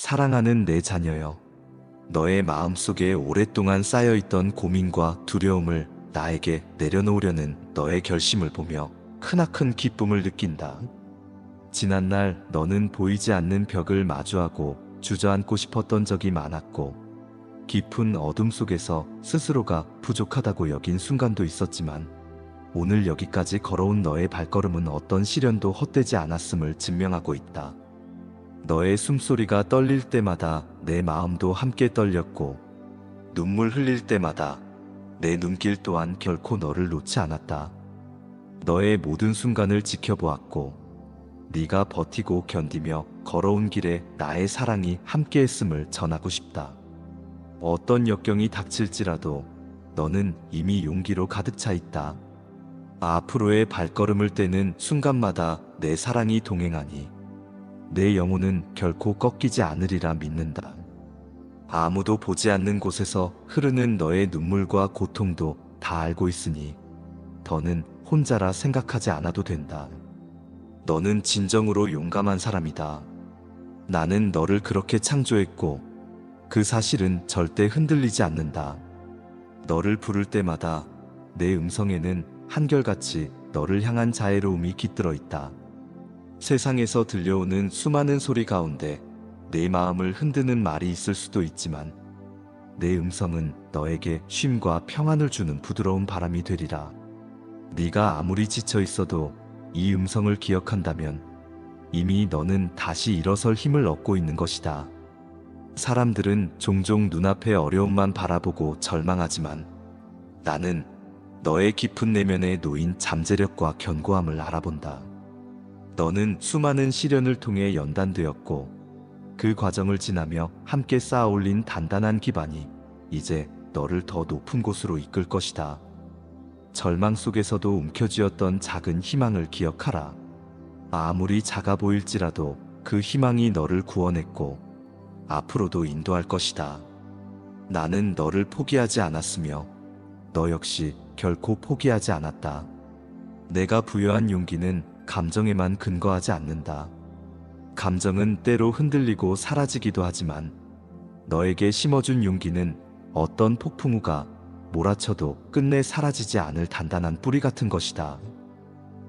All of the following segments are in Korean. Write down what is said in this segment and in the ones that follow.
사랑하는 내 자녀여, 너의 마음속에 오랫동안 쌓여있던 고민과 두려움을 나에게 내려놓으려는 너의 결심을 보며 크나큰 기쁨을 느낀다. 지난날 너는 보이지 않는 벽을 마주하고 주저앉고 싶었던 적이 많았고, 깊은 어둠 속에서 스스로가 부족하다고 여긴 순간도 있었지만, 오늘 여기까지 걸어온 너의 발걸음은 어떤 시련도 헛되지 않았음을 증명하고 있다. 너의 숨소리가 떨릴 때마다 내 마음도 함께 떨렸고, 눈물 흘릴 때마다 내 눈길 또한 결코 너를 놓지 않았다. 너의 모든 순간을 지켜보았고, 네가 버티고 견디며 걸어온 길에 나의 사랑이 함께했음을 전하고 싶다. 어떤 역경이 닥칠지라도 너는 이미 용기로 가득 차 있다. 앞으로의 발걸음을 떼는 순간마다 내 사랑이 동행하니 내 영혼은 결코 꺾이지 않으리라 믿는다. 아무도 보지 않는 곳에서 흐르는 너의 눈물과 고통도 다 알고 있으니 더는 혼자라 생각하지 않아도 된다. 너는 진정으로 용감한 사람이다. 나는 너를 그렇게 창조했고 그 사실은 절대 흔들리지 않는다. 너를 부를 때마다 내 음성에는 한결같이 너를 향한 자애로움이 깃들어 있다. 세상에서 들려오는 수많은 소리 가운데 내 마음을 흔드는 말이 있을 수도 있지만, 내 음성은 너에게 쉼과 평안을 주는 부드러운 바람이 되리라. 네가 아무리 지쳐 있어도 이 음성을 기억한다면 이미 너는 다시 일어설 힘을 얻고 있는 것이다. 사람들은 종종 눈앞의 어려움만 바라보고 절망하지만, 나는 너의 깊은 내면에 놓인 잠재력과 견고함을 알아본다. 너는 수많은 시련을 통해 연단되었고, 그 과정을 지나며 함께 쌓아 올린 단단한 기반이 이제 너를 더 높은 곳으로 이끌 것이다. 절망 속에서도 움켜쥐었던 작은 희망을 기억하라. 아무리 작아 보일지라도 그 희망이 너를 구원했고 앞으로도 인도할 것이다. 나는 너를 포기하지 않았으며 너 역시 결코 포기하지 않았다. 내가 부여한 용기는 감정에만 근거하지 않는다. 감정은 때로 흔들리고 사라지기도 하지만, 너에게 심어준 용기는 어떤 폭풍우가 몰아쳐도 끝내 사라지지 않을 단단한 뿌리 같은 것이다.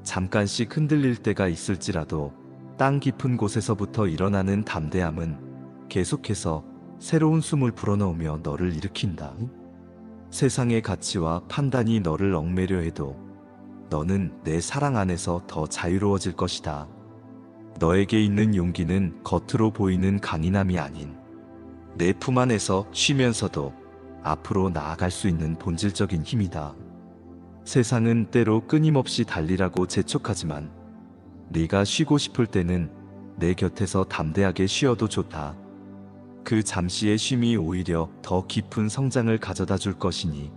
잠깐씩 흔들릴 때가 있을지라도 땅 깊은 곳에서부터 일어나는 담대함은 계속해서 새로운 숨을 불어넣으며 너를 일으킨다. 세상의 가치와 판단이 너를 얽매려 해도 너는 내 사랑 안에서 더 자유로워질 것이다. 너에게 있는 용기는 겉으로 보이는 강인함이 아닌 내 품 안에서 쉬면서도 앞으로 나아갈 수 있는 본질적인 힘이다. 세상은 때로 끊임없이 달리라고 재촉하지만, 네가 쉬고 싶을 때는 내 곁에서 담대하게 쉬어도 좋다. 그 잠시의 쉼이 오히려 더 깊은 성장을 가져다 줄 것이니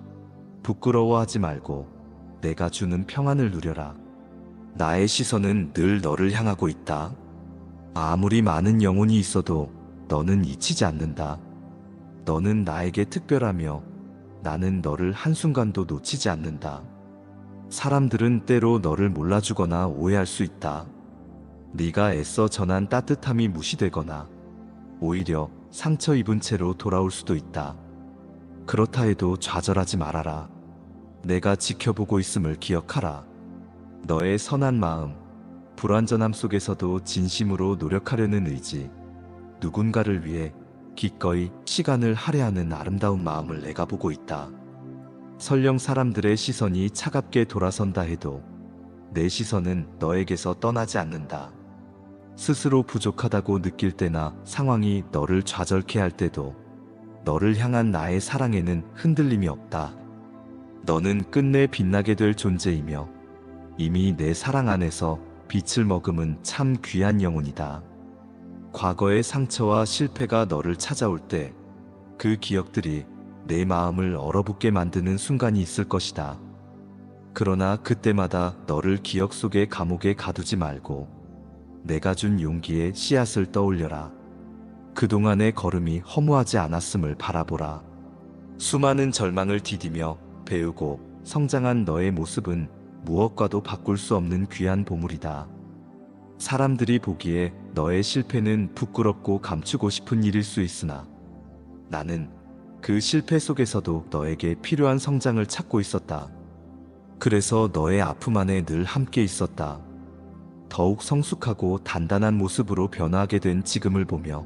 부끄러워하지 말고 내가 주는 평안을 누려라. 나의 시선은 늘 너를 향하고 있다. 아무리 많은 영혼이 있어도 너는 잊히지 않는다. 너는 나에게 특별하며 나는 너를 한순간도 놓치지 않는다. 사람들은 때로 너를 몰라주거나 오해할 수 있다. 네가 애써 전한 따뜻함이 무시되거나 오히려 상처 입은 채로 돌아올 수도 있다. 그렇다 해도 좌절하지 말아라. 내가 지켜보고 있음을 기억하라. 너의 선한 마음, 불완전함 속에서도 진심으로 노력하려는 의지, 누군가를 위해 기꺼이 시간을 할애하는 아름다운 마음을 내가 보고 있다. 설령 사람들의 시선이 차갑게 돌아선다 해도 내 시선은 너에게서 떠나지 않는다. 스스로 부족하다고 느낄 때나 상황이 너를 좌절케 할 때도 너를 향한 나의 사랑에는 흔들림이 없다. 너는 끝내 빛나게 될 존재이며 이미 내 사랑 안에서 빛을 머금은 참 귀한 영혼이다. 과거의 상처와 실패가 너를 찾아올 때 그 기억들이 내 마음을 얼어붙게 만드는 순간이 있을 것이다. 그러나 그때마다 너를 기억 속의 감옥에 가두지 말고 내가 준 용기의 씨앗을 떠올려라. 그동안의 걸음이 허무하지 않았음을 바라보라. 수많은 절망을 디디며 배우고 성장한 너의 모습은 무엇과도 바꿀 수 없는 귀한 보물이다. 사람들이 보기에 너의 실패는 부끄럽고 감추고 싶은 일일 수 있으나 나는 그 실패 속에서도 너에게 필요한 성장을 찾고 있었다. 그래서 너의 아픔 안에 늘 함께 있었다. 더욱 성숙하고 단단한 모습으로 변화하게 된 지금을 보며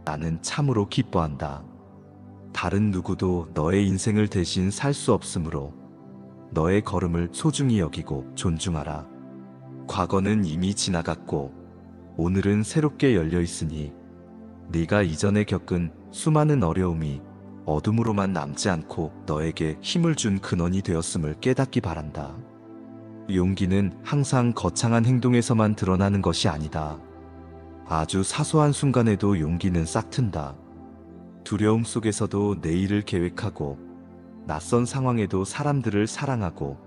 나는 참으로 기뻐한다. 다른 누구도 너의 인생을 대신 살 수 없으므로 너의 걸음을 소중히 여기고 존중하라. 과거는 이미 지나갔고 오늘은 새롭게 열려 있으니 네가 이전에 겪은 수많은 어려움이 어둠으로만 남지 않고 너에게 힘을 준 근원이 되었음을 깨닫기 바란다. 용기는 항상 거창한 행동에서만 드러나는 것이 아니다. 아주 사소한 순간에도 용기는 싹튼다. 두려움 속에서도 내일을 계획하고 낯선 상황에도 사람들을 사랑하고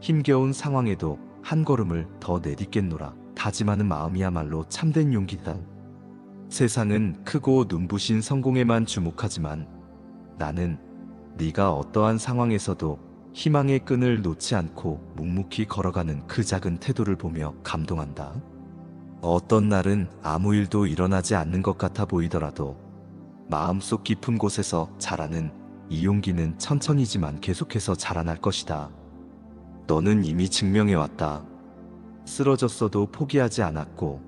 힘겨운 상황에도 한 걸음을 더 내딛겠노라 다짐하는 마음이야말로 참된 용기다. 세상은 크고 눈부신 성공에만 주목하지만 나는 네가 어떠한 상황에서도 희망의 끈을 놓지 않고 묵묵히 걸어가는 그 작은 태도를 보며 감동한다. 어떤 날은 아무 일도 일어나지 않는 것 같아 보이더라도 마음속 깊은 곳에서 자라는 이 용기는 천천히지만 계속해서 자라날 것이다. 너는 이미 증명해왔다. 쓰러졌어도 포기하지 않았고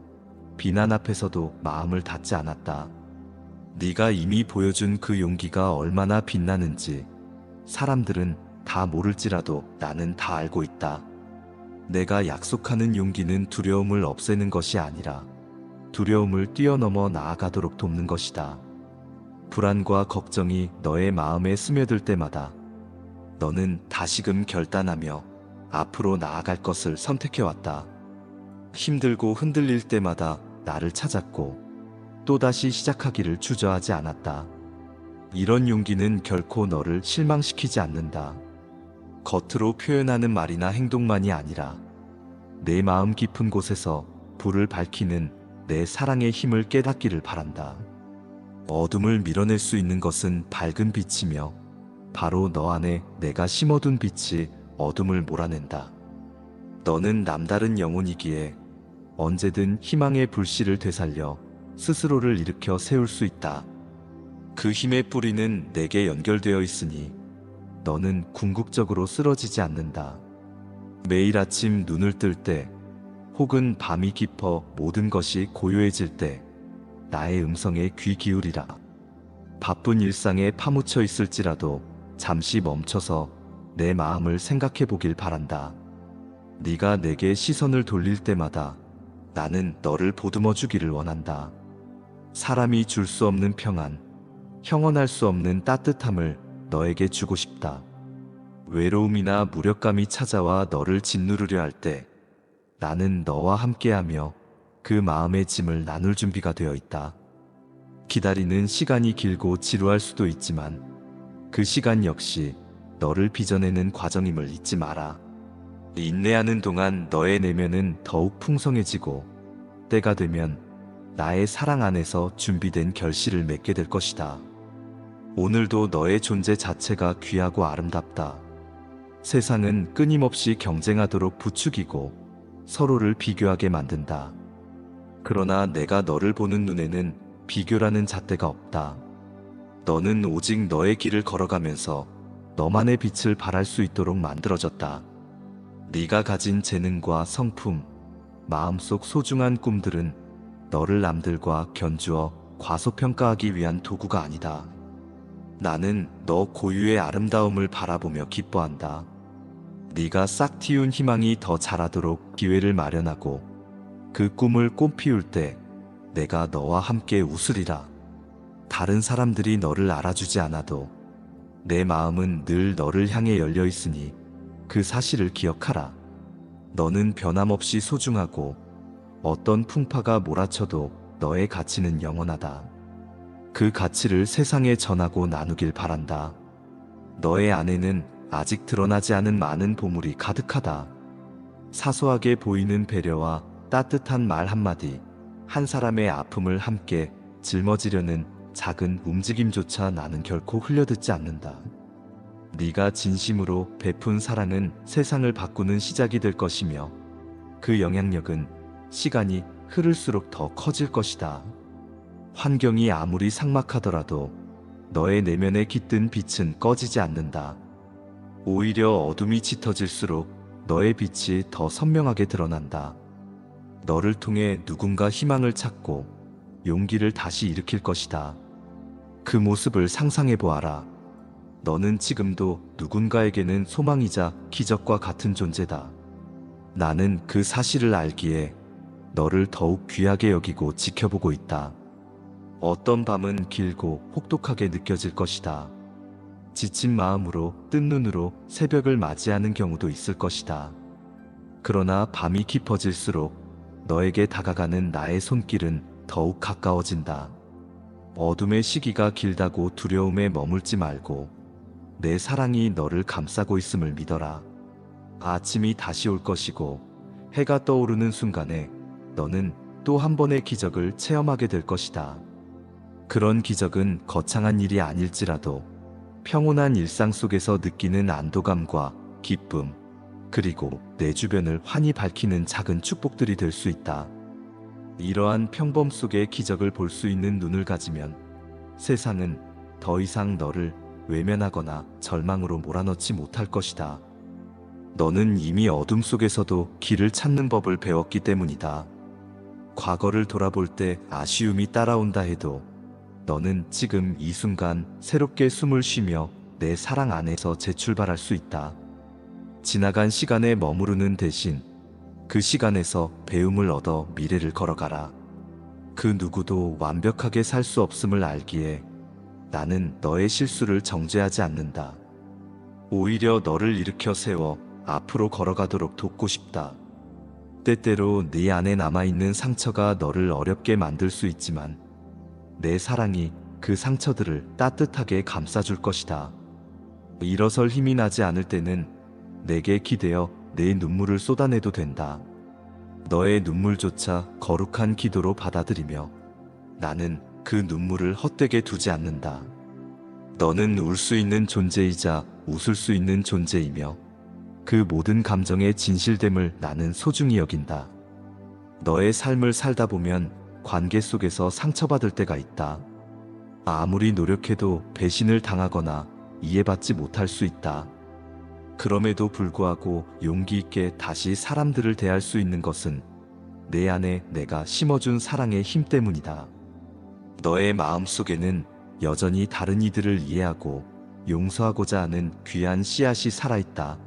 비난 앞에서도 마음을 닫지 않았다. 네가 이미 보여준 그 용기가 얼마나 빛나는지 사람들은 다 모를지라도 나는 다 알고 있다. 내가 약속하는 용기는 두려움을 없애는 것이 아니라 두려움을 뛰어넘어 나아가도록 돕는 것이다. 불안과 걱정이 너의 마음에 스며들 때마다 너는 다시금 결단하며 앞으로 나아갈 것을 선택해왔다. 힘들고 흔들릴 때마다 나를 찾았고 또다시 시작하기를 주저하지 않았다. 이런 용기는 결코 너를 실망시키지 않는다. 겉으로 표현하는 말이나 행동만이 아니라 내 마음 깊은 곳에서 불을 밝히는 내 사랑의 힘을 깨닫기를 바란다. 어둠을 밀어낼 수 있는 것은 밝은 빛이며 바로 너 안에 내가 심어둔 빛이 어둠을 몰아낸다. 너는 남다른 영혼이기에 언제든 희망의 불씨를 되살려 스스로를 일으켜 세울 수 있다. 그 힘의 뿌리는 내게 연결되어 있으니 너는 궁극적으로 쓰러지지 않는다. 매일 아침 눈을 뜰 때 혹은 밤이 깊어 모든 것이 고요해질 때 나의 음성에 귀 기울이라. 바쁜 일상에 파묻혀 있을지라도 잠시 멈춰서 내 마음을 생각해 보길 바란다. 네가 내게 시선을 돌릴 때마다 나는 너를 보듬어 주기를 원한다. 사람이 줄 수 없는 평안, 형언할 수 없는 따뜻함을 너에게 주고 싶다. 외로움이나 무력감이 찾아와 너를 짓누르려 할 때 나는 너와 함께하며 그 마음의 짐을 나눌 준비가 되어 있다. 기다리는 시간이 길고 지루할 수도 있지만 그 시간 역시 너를 빚어내는 과정임을 잊지 마라. 인내하는 동안 너의 내면은 더욱 풍성해지고 때가 되면 나의 사랑 안에서 준비된 결실을 맺게 될 것이다. 오늘도 너의 존재 자체가 귀하고 아름답다. 세상은 끊임없이 경쟁하도록 부추기고 서로를 비교하게 만든다. 그러나 내가 너를 보는 눈에는 비교라는 잣대가 없다. 너는 오직 너의 길을 걸어가면서 너만의 빛을 발할 수 있도록 만들어졌다. 네가 가진 재능과 성품, 마음속 소중한 꿈들은 너를 남들과 견주어 과소평가하기 위한 도구가 아니다. 나는 너 고유의 아름다움을 바라보며 기뻐한다. 네가 싹 틔운 희망이 더 자라도록 기회를 마련하고 그 꿈을 꽃 피울 때 내가 너와 함께 웃으리라. 다른 사람들이 너를 알아주지 않아도 내 마음은 늘 너를 향해 열려 있으니 그 사실을 기억하라. 너는 변함없이 소중하고 어떤 풍파가 몰아쳐도 너의 가치는 영원하다. 그 가치를 세상에 전하고 나누길 바란다. 너의 안에는 아직 드러나지 않은 많은 보물이 가득하다. 사소하게 보이는 배려와 따뜻한 말 한마디, 한 사람의 아픔을 함께 짊어지려는 작은 움직임조차 나는 결코 흘려듣지 않는다. 네가 진심으로 베푼 사랑은 세상을 바꾸는 시작이 될 것이며 그 영향력은 시간이 흐를수록 더 커질 것이다. 환경이 아무리 삭막하더라도 너의 내면에 깃든 빛은 꺼지지 않는다. 오히려 어둠이 짙어질수록 너의 빛이 더 선명하게 드러난다. 너를 통해 누군가 희망을 찾고 용기를 다시 일으킬 것이다. 그 모습을 상상해 보아라. 너는 지금도 누군가에게는 소망이자 기적과 같은 존재다. 나는 그 사실을 알기에 너를 더욱 귀하게 여기고 지켜보고 있다. 어떤 밤은 길고 혹독하게 느껴질 것이다. 지친 마음으로 뜬 눈으로 새벽을 맞이하는 경우도 있을 것이다. 그러나 밤이 깊어질수록 너에게 다가가는 나의 손길은 더욱 가까워진다. 어둠의 시기가 길다고 두려움에 머물지 말고 내 사랑이 너를 감싸고 있음을 믿어라. 아침이 다시 올 것이고 해가 떠오르는 순간에 너는 또 한 번의 기적을 체험하게 될 것이다. 그런 기적은 거창한 일이 아닐지라도 평온한 일상 속에서 느끼는 안도감과 기쁨, 그리고 내 주변을 환히 밝히는 작은 축복들이 될 수 있다. 이러한 평범 속의 기적을 볼 수 있는 눈을 가지면 세상은 더 이상 너를 외면하거나 절망으로 몰아넣지 못할 것이다. 너는 이미 어둠 속에서도 길을 찾는 법을 배웠기 때문이다. 과거를 돌아볼 때 아쉬움이 따라온다 해도 너는 지금 이 순간 새롭게 숨을 쉬며 내 사랑 안에서 재출발할 수 있다. 지나간 시간에 머무르는 대신 그 시간에서 배움을 얻어 미래를 걸어가라. 그 누구도 완벽하게 살 수 없음을 알기에 나는 너의 실수를 정죄하지 않는다. 오히려 너를 일으켜 세워 앞으로 걸어가도록 돕고 싶다. 때때로 네 안에 남아있는 상처가 너를 어렵게 만들 수 있지만 내 사랑이 그 상처들을 따뜻하게 감싸줄 것이다. 일어설 힘이 나지 않을 때는 내게 기대어 내 눈물을 쏟아내도 된다. 너의 눈물조차 거룩한 기도로 받아들이며 나는 그 눈물을 헛되게 두지 않는다. 너는 울 수 있는 존재이자 웃을 수 있는 존재이며 그 모든 감정의 진실됨을 나는 소중히 여긴다. 너의 삶을 살다 보면 관계 속에서 상처받을 때가 있다. 아무리 노력해도 배신을 당하거나 이해받지 못할 수 있다. 그럼에도 불구하고 용기 있게 다시 사람들을 대할 수 있는 것은 내 안에 내가 심어준 사랑의 힘 때문이다. 너의 마음 속에는 여전히 다른 이들을 이해하고 용서하고자 하는 귀한 씨앗이 살아있다.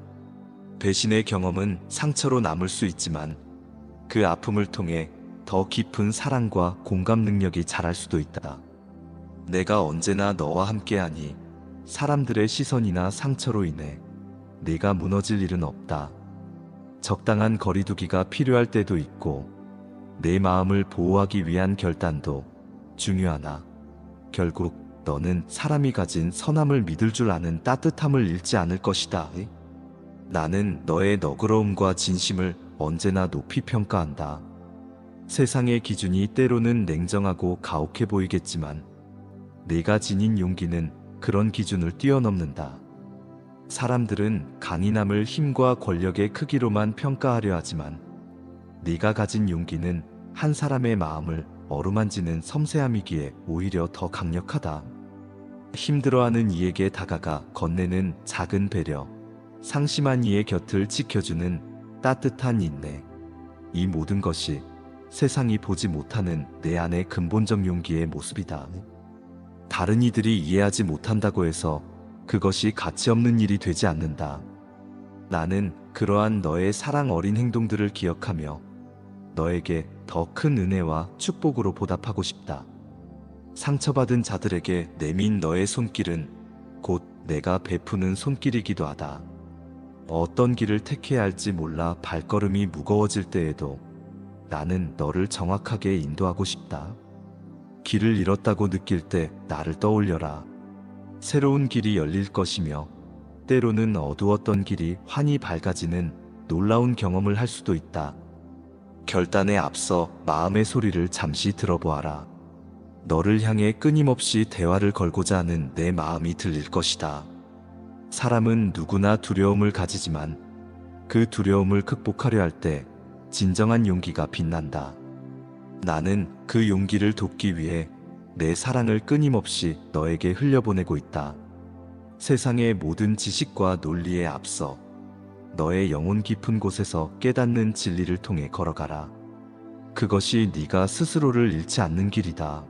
배신의 경험은 상처로 남을 수 있지만 그 아픔을 통해 더 깊은 사랑과 공감 능력이 자랄 수도 있다. 내가 언제나 너와 함께하니 사람들의 시선이나 상처로 인해 네가 무너질 일은 없다. 적당한 거리두기가 필요할 때도 있고 내 마음을 보호하기 위한 결단도 중요하나 결국 너는 사람이 가진 선함을 믿을 줄 아는 따뜻함을 잃지 않을 것이다. 나는 너의 너그러움과 진심을 언제나 높이 평가한다. 세상의 기준이 때로는 냉정하고 가혹해 보이겠지만 네가 지닌 용기는 그런 기준을 뛰어넘는다. 사람들은 강인함을 힘과 권력의 크기로만 평가하려 하지만 네가 가진 용기는 한 사람의 마음을 어루만지는 섬세함이기에 오히려 더 강력하다. 힘들어하는 이에게 다가가 건네는 작은 배려, 상심한 이의 곁을 지켜주는 따뜻한 인내, 이 모든 것이 세상이 보지 못하는 내 안의 근본적 용기의 모습이다. 다른 이들이 이해하지 못한다고 해서 그것이 가치 없는 일이 되지 않는다. 나는 그러한 너의 사랑 어린 행동들을 기억하며 너에게 더 큰 은혜와 축복으로 보답하고 싶다. 상처받은 자들에게 내민 너의 손길은 곧 내가 베푸는 손길이기도 하다. 어떤 길을 택해야 할지 몰라 발걸음이 무거워질 때에도 나는 너를 정확하게 인도하고 싶다. 길을 잃었다고 느낄 때 나를 떠올려라. 새로운 길이 열릴 것이며 때로는 어두웠던 길이 환히 밝아지는 놀라운 경험을 할 수도 있다. 결단에 앞서 마음의 소리를 잠시 들어보아라. 너를 향해 끊임없이 대화를 걸고자 하는 내 마음이 들릴 것이다. 사람은 누구나 두려움을 가지지만 그 두려움을 극복하려 할 때 진정한 용기가 빛난다. 나는 그 용기를 돕기 위해 내 사랑을 끊임없이 너에게 흘려보내고 있다. 세상의 모든 지식과 논리에 앞서 너의 영혼 깊은 곳에서 깨닫는 진리를 통해 걸어가라. 그것이 네가 스스로를 잃지 않는 길이다.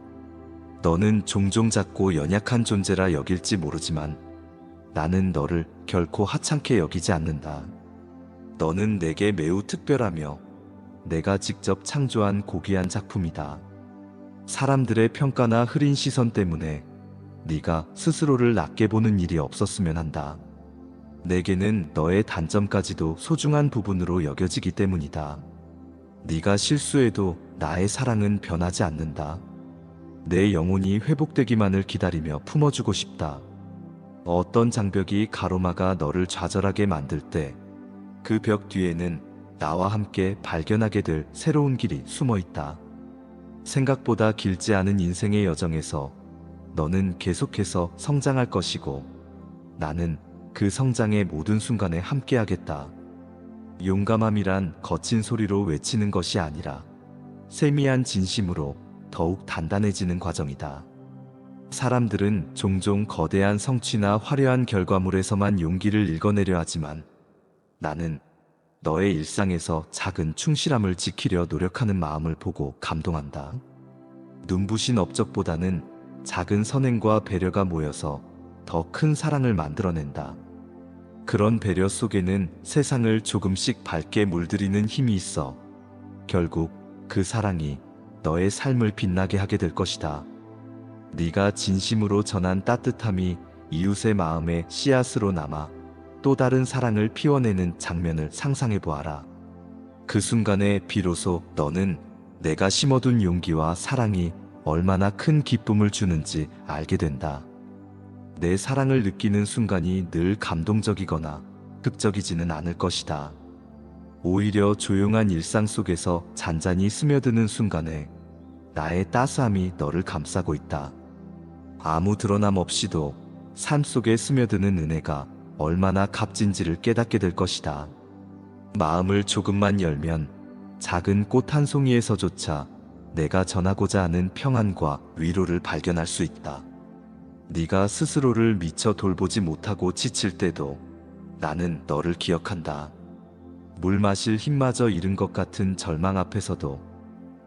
너는 종종 작고 연약한 존재라 여길지 모르지만 나는 너를 결코 하찮게 여기지 않는다. 너는 내게 매우 특별하며 내가 직접 창조한 고귀한 작품이다. 사람들의 평가나 흐린 시선 때문에 네가 스스로를 낮게 보는 일이 없었으면 한다. 내게는 너의 단점까지도 소중한 부분으로 여겨지기 때문이다. 네가 실수해도 나의 사랑은 변하지 않는다. 내 영혼이 회복되기만을 기다리며 품어주고 싶다. 어떤 장벽이 가로막아 너를 좌절하게 만들 때 그 벽 뒤에는 나와 함께 발견하게 될 새로운 길이 숨어 있다. 생각보다 길지 않은 인생의 여정에서 너는 계속해서 성장할 것이고 나는 그 성장의 모든 순간에 함께하겠다. 용감함이란 거친 소리로 외치는 것이 아니라 세미한 진심으로 더욱 단단해지는 과정이다. 사람들은 종종 거대한 성취나 화려한 결과물에서만 용기를 읽어내려 하지만 나는 너의 일상에서 작은 충실함을 지키려 노력하는 마음을 보고 감동한다. 눈부신 업적보다는 작은 선행과 배려가 모여서 더 큰 사랑을 만들어낸다. 그런 배려 속에는 세상을 조금씩 밝게 물들이는 힘이 있어 결국 그 사랑이 너의 삶을 빛나게 하게 될 것이다. 네가 진심으로 전한 따뜻함이 이웃의 마음에 씨앗으로 남아 또 다른 사랑을 피워내는 장면을 상상해 보아라. 그 순간에 비로소 너는 내가 심어둔 용기와 사랑이 얼마나 큰 기쁨을 주는지 알게 된다. 내 사랑을 느끼는 순간이 늘 감동적이거나 극적이지는 않을 것이다. 오히려 조용한 일상 속에서 잔잔히 스며드는 순간에 나의 따스함이 너를 감싸고 있다. 아무 드러남 없이도 삶 속에 스며드는 은혜가 얼마나 값진지를 깨닫게 될 것이다. 마음을 조금만 열면 작은 꽃 한 송이에서조차 내가 전하고자 하는 평안과 위로를 발견할 수 있다. 네가 스스로를 미처 돌보지 못하고 지칠 때도 나는 너를 기억한다. 물 마실 힘마저 잃은 것 같은 절망 앞에서도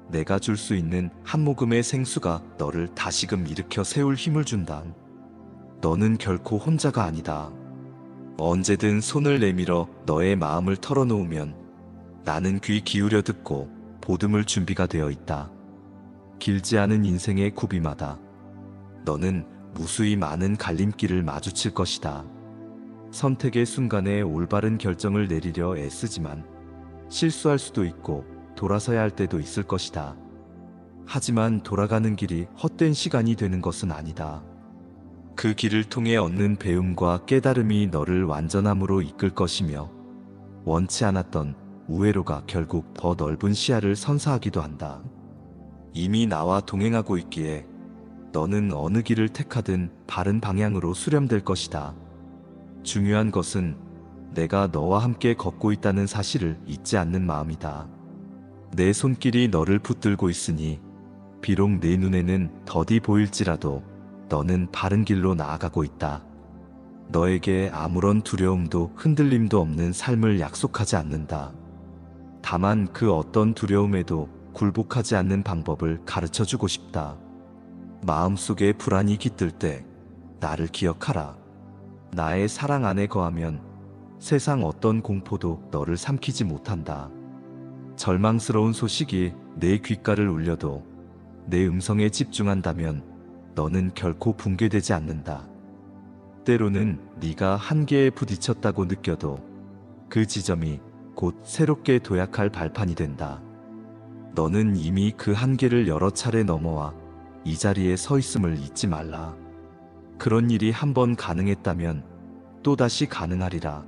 내가 줄 수 있는 한 모금의 생수가 너를 다시금 일으켜 세울 힘을 준다. 너는 결코 혼자가 아니다. 언제든 손을 내밀어 너의 마음을 털어놓으면 나는 귀 기울여 듣고 보듬을 준비가 되어 있다. 길지 않은 인생의 고비마다 너는 무수히 많은 갈림길을 마주칠 것이다. 선택의 순간에 올바른 결정을 내리려 애쓰지만 실수할 수도 있고 돌아서야 할 때도 있을 것이다. 하지만 돌아가는 길이 헛된 시간이 되는 것은 아니다. 그 길을 통해 얻는 배움과 깨달음이 너를 완전함으로 이끌 것이며 원치 않았던 우회로가 결국 더 넓은 시야를 선사하기도 한다. 이미 나와 동행하고 있기에 너는 어느 길을 택하든 바른 방향으로 수렴될 것이다. 중요한 것은 내가 너와 함께 걷고 있다는 사실을 잊지 않는 마음이다. 내 손길이 너를 붙들고 있으니 비록 내 눈에는 더디 보일지라도 너는 바른 길로 나아가고 있다. 너에게 아무런 두려움도 흔들림도 없는 삶을 약속하지 않는다. 다만 그 어떤 두려움에도 굴복하지 않는 방법을 가르쳐주고 싶다. 마음속에 불안이 깃들 때 나를 기억하라. 나의 사랑 안에 거하면 세상 어떤 공포도 너를 삼키지 못한다. 절망스러운 소식이 내 귓가를 울려도 내 음성에 집중한다면 너는 결코 붕괴되지 않는다. 때로는 네가 한계에 부딪혔다고 느껴도 그 지점이 곧 새롭게 도약할 발판이 된다. 너는 이미 그 한계를 여러 차례 넘어와 이 자리에 서 있음을 잊지 말라. 그런 일이 한번 가능했다면 또다시 가능하리라.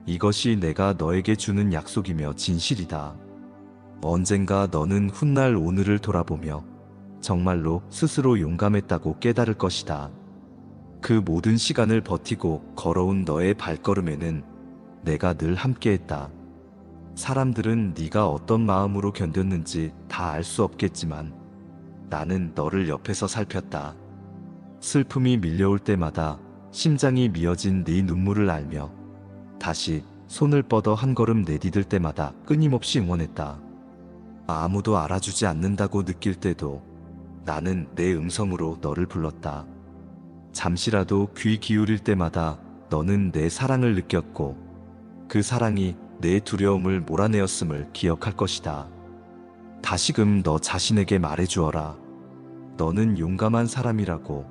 이것이 내가 너에게 주는 약속이며 진실이다. 언젠가 너는 훗날 오늘을 돌아보며 정말로 스스로 용감했다고 깨달을 것이다. 그 모든 시간을 버티고 걸어온 너의 발걸음에는 내가 늘 함께했다. 사람들은 네가 어떤 마음으로 견뎠는지 다 알 수 없겠지만 나는 너를 옆에서 살폈다. 슬픔이 밀려올 때마다 심장이 미어진 네 눈물을 알며 다시 손을 뻗어 한 걸음 내디딜 때마다 끊임없이 응원했다. 아무도 알아주지 않는다고 느낄 때도 나는 내 음성으로 너를 불렀다. 잠시라도 귀 기울일 때마다 너는 내 사랑을 느꼈고 그 사랑이 내 두려움을 몰아내었음을 기억할 것이다. 다시금 너 자신에게 말해주어라. 너는 용감한 사람이라고,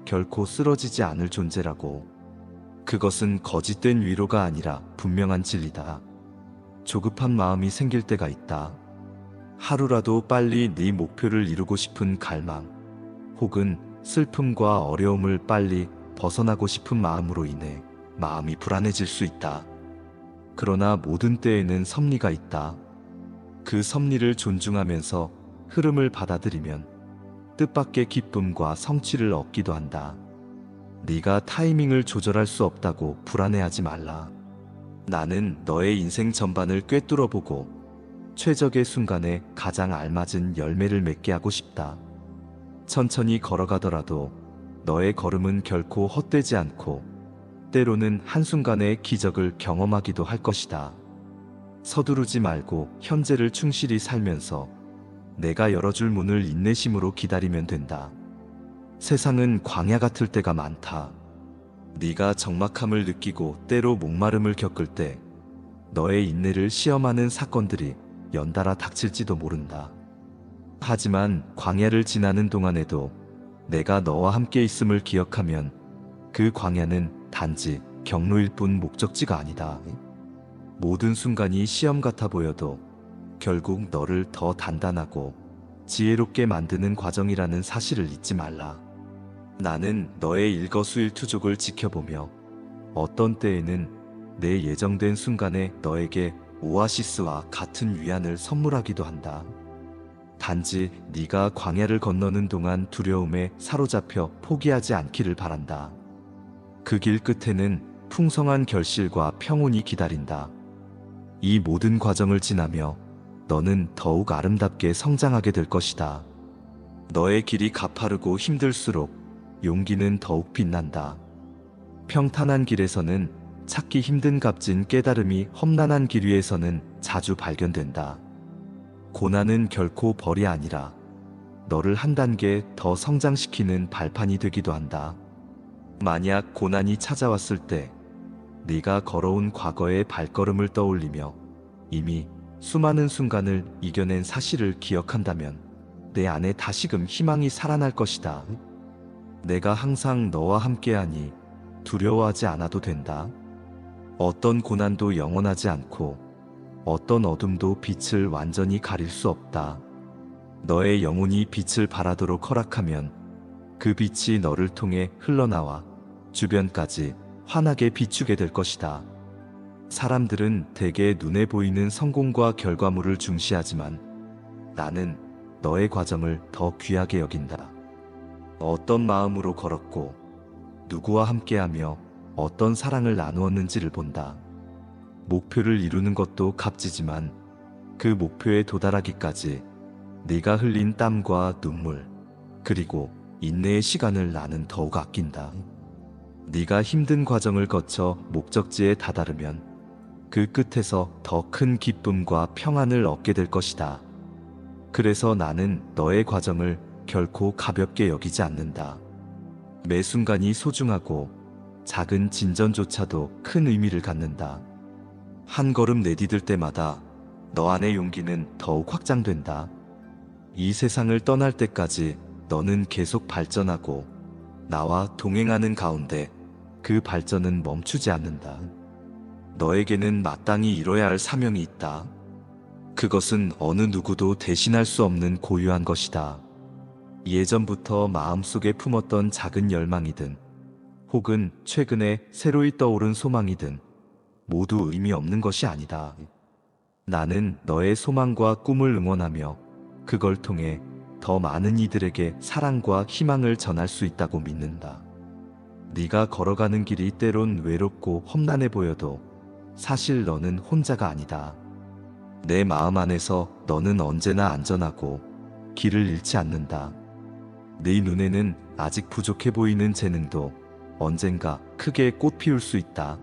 결코 쓰러지지 않을 존재라고. 그것은 거짓된 위로가 아니라 분명한 진리다. 조급한 마음이 생길 때가 있다. 하루라도 빨리 네 목표를 이루고 싶은 갈망, 혹은 슬픔과 어려움을 빨리 벗어나고 싶은 마음으로 인해 마음이 불안해질 수 있다. 그러나 모든 때에는 섭리가 있다. 그 섭리를 존중하면서 흐름을 받아들이면 뜻밖의 기쁨과 성취를 얻기도 한다. 네가 타이밍을 조절할 수 없다고 불안해하지 말라. 나는 너의 인생 전반을 꿰뚫어보고 최적의 순간에 가장 알맞은 열매를 맺게 하고 싶다. 천천히 걸어가더라도 너의 걸음은 결코 헛되지 않고 때로는 한순간의 기적을 경험하기도 할 것이다. 서두르지 말고 현재를 충실히 살면서 내가 열어줄 문을 인내심으로 기다리면 된다. 세상은 광야 같을 때가 많다. 네가 적막함을 느끼고 때로 목마름을 겪을 때 너의 인내를 시험하는 사건들이 연달아 닥칠지도 모른다. 하지만 광야를 지나는 동안에도 내가 너와 함께 있음을 기억하면 그 광야는 단지 경로일 뿐 목적지가 아니다. 모든 순간이 시험 같아 보여도 결국 너를 더 단단하고 지혜롭게 만드는 과정이라는 사실을 잊지 말라. 나는 너의 일거수일투족을 지켜보며 어떤 때에는 내 예정된 순간에 너에게 오아시스와 같은 위안을 선물하기도 한다. 단지 네가 광야를 건너는 동안 두려움에 사로잡혀 포기하지 않기를 바란다. 그 길 끝에는 풍성한 결실과 평온이 기다린다. 이 모든 과정을 지나며 너는 더욱 아름답게 성장하게 될 것이다. 너의 길이 가파르고 힘들수록 용기는 더욱 빛난다. 평탄한 길에서는 찾기 힘든 값진 깨달음이 험난한 길 위에서는 자주 발견된다. 고난은 결코 벌이 아니라 너를 한 단계 더 성장시키는 발판이 되기도 한다. 만약 고난이 찾아왔을 때 네가 걸어온 과거의 발걸음을 떠올리며 이미 수많은 순간을 이겨낸 사실을 기억한다면 내 안에 다시금 희망이 살아날 것이다. 내가 항상 너와 함께하니 두려워하지 않아도 된다. 어떤 고난도 영원하지 않고 어떤 어둠도 빛을 완전히 가릴 수 없다. 너의 영혼이 빛을 발하도록 허락하면 그 빛이 너를 통해 흘러나와 주변까지 환하게 비추게 될 것이다. 사람들은 대개 눈에 보이는 성공과 결과물을 중시하지만 나는 너의 과정을 더 귀하게 여긴다. 어떤 마음으로 걸었고 누구와 함께하며 어떤 사랑을 나누었는지를 본다. 목표를 이루는 것도 값지지만 그 목표에 도달하기까지 네가 흘린 땀과 눈물 그리고 인내의 시간을 나는 더욱 아낀다. 네가 힘든 과정을 거쳐 목적지에 다다르면 그 끝에서 더 큰 기쁨과 평안을 얻게 될 것이다. 그래서 나는 너의 과정을 결코 가볍게 여기지 않는다. 매 순간이 소중하고 작은 진전조차도 큰 의미를 갖는다. 한 걸음 내디딜 때마다 너 안의 용기는 더욱 확장된다. 이 세상을 떠날 때까지 너는 계속 발전하고 나와 동행하는 가운데 그 발전은 멈추지 않는다. 너에게는 마땅히 이뤄야 할 사명이 있다. 그것은 어느 누구도 대신할 수 없는 고유한 것이다. 예전부터 마음속에 품었던 작은 열망이든 혹은 최근에 새로이 떠오른 소망이든 모두 의미 없는 것이 아니다. 나는 너의 소망과 꿈을 응원하며 그걸 통해 더 많은 이들에게 사랑과 희망을 전할 수 있다고 믿는다. 네가 걸어가는 길이 때론 외롭고 험난해 보여도 사실 너는 혼자가 아니다. 내 마음 안에서 너는 언제나 안전하고 길을 잃지 않는다. 네 눈에는 아직 부족해 보이는 재능도 언젠가 크게 꽃 피울 수 있다.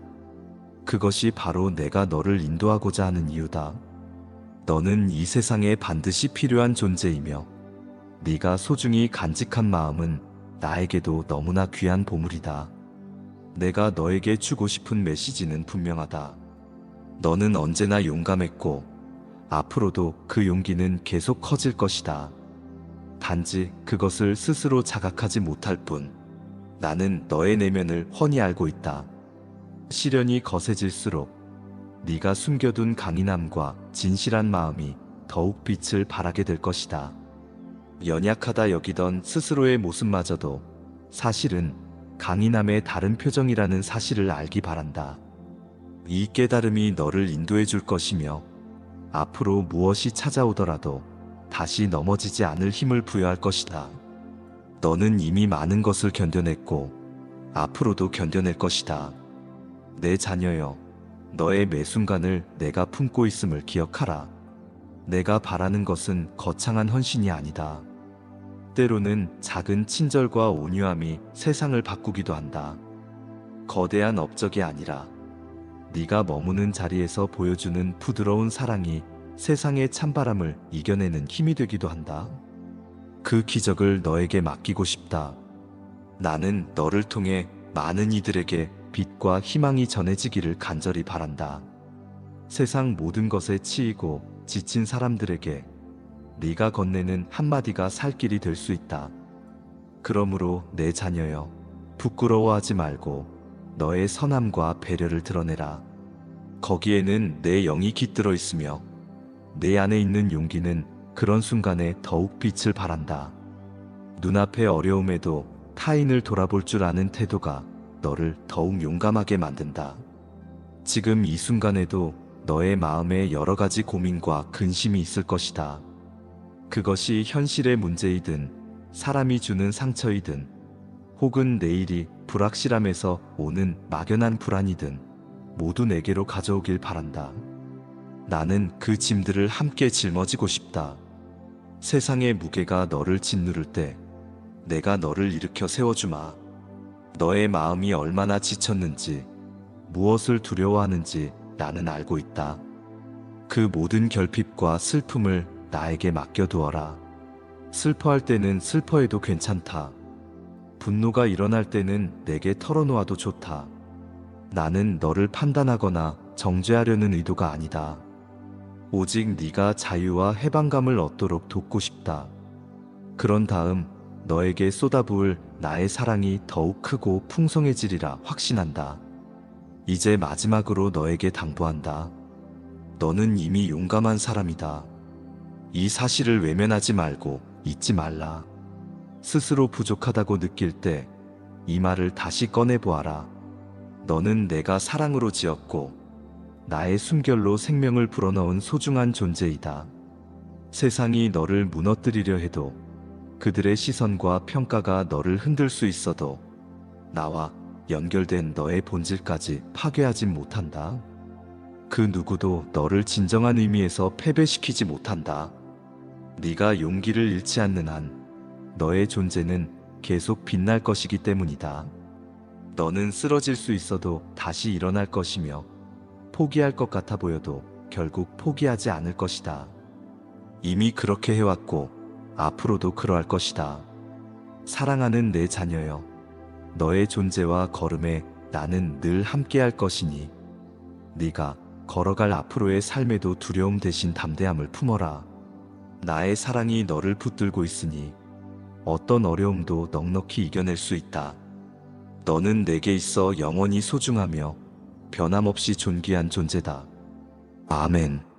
그것이 바로 내가 너를 인도하고자 하는 이유다. 너는 이 세상에 반드시 필요한 존재이며 네가 소중히 간직한 마음은 나에게도 너무나 귀한 보물이다. 내가 너에게 주고 싶은 메시지는 분명하다. 너는 언제나 용감했고 앞으로도 그 용기는 계속 커질 것이다. 단지 그것을 스스로 자각하지 못할 뿐. 나는 너의 내면을 훤히 알고 있다. 시련이 거세질수록 네가 숨겨둔 강인함과 진실한 마음이 더욱 빛을 발하게 될 것이다. 연약하다 여기던 스스로의 모습마저도 사실은 강인함의 다른 표정이라는 사실을 알기 바란다. 이 깨달음이 너를 인도해 줄 것이며 앞으로 무엇이 찾아오더라도 다시 넘어지지 않을 힘을 부여할 것이다. 너는 이미 많은 것을 견뎌냈고 앞으로도 견뎌낼 것이다. 내 자녀여, 너의 매 순간을 내가 품고 있음을 기억하라. 내가 바라는 것은 거창한 헌신이 아니다. 때로는 작은 친절과 온유함이 세상을 바꾸기도 한다. 거대한 업적이 아니라 네가 머무는 자리에서 보여주는 부드러운 사랑이 세상의 찬바람을 이겨내는 힘이 되기도 한다. 그 기적을 너에게 맡기고 싶다. 나는 너를 통해 많은 이들에게 빛과 희망이 전해지기를 간절히 바란다. 세상 모든 것에 치이고 지친 사람들에게 네가 건네는 한마디가 살 길이 될 수 있다. 그러므로 내 자녀여, 부끄러워하지 말고 너의 선함과 배려를 드러내라. 거기에는 내 영이 깃들어 있으며 내 안에 있는 용기는 그런 순간에 더욱 빛을 발한다. 눈앞의 어려움에도 타인을 돌아볼 줄 아는 태도가 너를 더욱 용감하게 만든다. 지금 이 순간에도 너의 마음에 여러 가지 고민과 근심이 있을 것이다. 그것이 현실의 문제이든 사람이 주는 상처이든 혹은 내일이 불확실함에서 오는 막연한 불안이든 모두 내게로 가져오길 바란다. 나는 그 짐들을 함께 짊어지고 싶다. 세상의 무게가 너를 짓누를 때 내가 너를 일으켜 세워주마. 너의 마음이 얼마나 지쳤는지, 무엇을 두려워하는지 나는 알고 있다. 그 모든 결핍과 슬픔을 나에게 맡겨두어라. 슬퍼할 때는 슬퍼해도 괜찮다. 분노가 일어날 때는 내게 털어놓아도 좋다. 나는 너를 판단하거나 정죄하려는 의도가 아니다. 오직 네가 자유와 해방감을 얻도록 돕고 싶다. 그런 다음 너에게 쏟아부을 나의 사랑이 더욱 크고 풍성해지리라 확신한다. 이제 마지막으로 너에게 당부한다. 너는 이미 용감한 사람이다. 이 사실을 외면하지 말고 잊지 말라. 스스로 부족하다고 느낄 때 이 말을 다시 꺼내보아라. 너는 내가 사랑으로 지었고 나의 숨결로 생명을 불어넣은 소중한 존재이다. 세상이 너를 무너뜨리려 해도 그들의 시선과 평가가 너를 흔들 수 있어도 나와 연결된 너의 본질까지 파괴하진 못한다. 그 누구도 너를 진정한 의미에서 패배시키지 못한다. 네가 용기를 잃지 않는 한 너의 존재는 계속 빛날 것이기 때문이다. 너는 쓰러질 수 있어도 다시 일어날 것이며 포기할 것 같아 보여도 결국 포기하지 않을 것이다. 이미 그렇게 해왔고 앞으로도 그러할 것이다. 사랑하는 내 자녀여, 너의 존재와 걸음에 나는 늘 함께할 것이니 네가 걸어갈 앞으로의 삶에도 두려움 대신 담대함을 품어라. 나의 사랑이 너를 붙들고 있으니 어떤 어려움도 넉넉히 이겨낼 수 있다. 너는 내게 있어 영원히 소중하며 변함없이 존귀한 존재다. 아멘.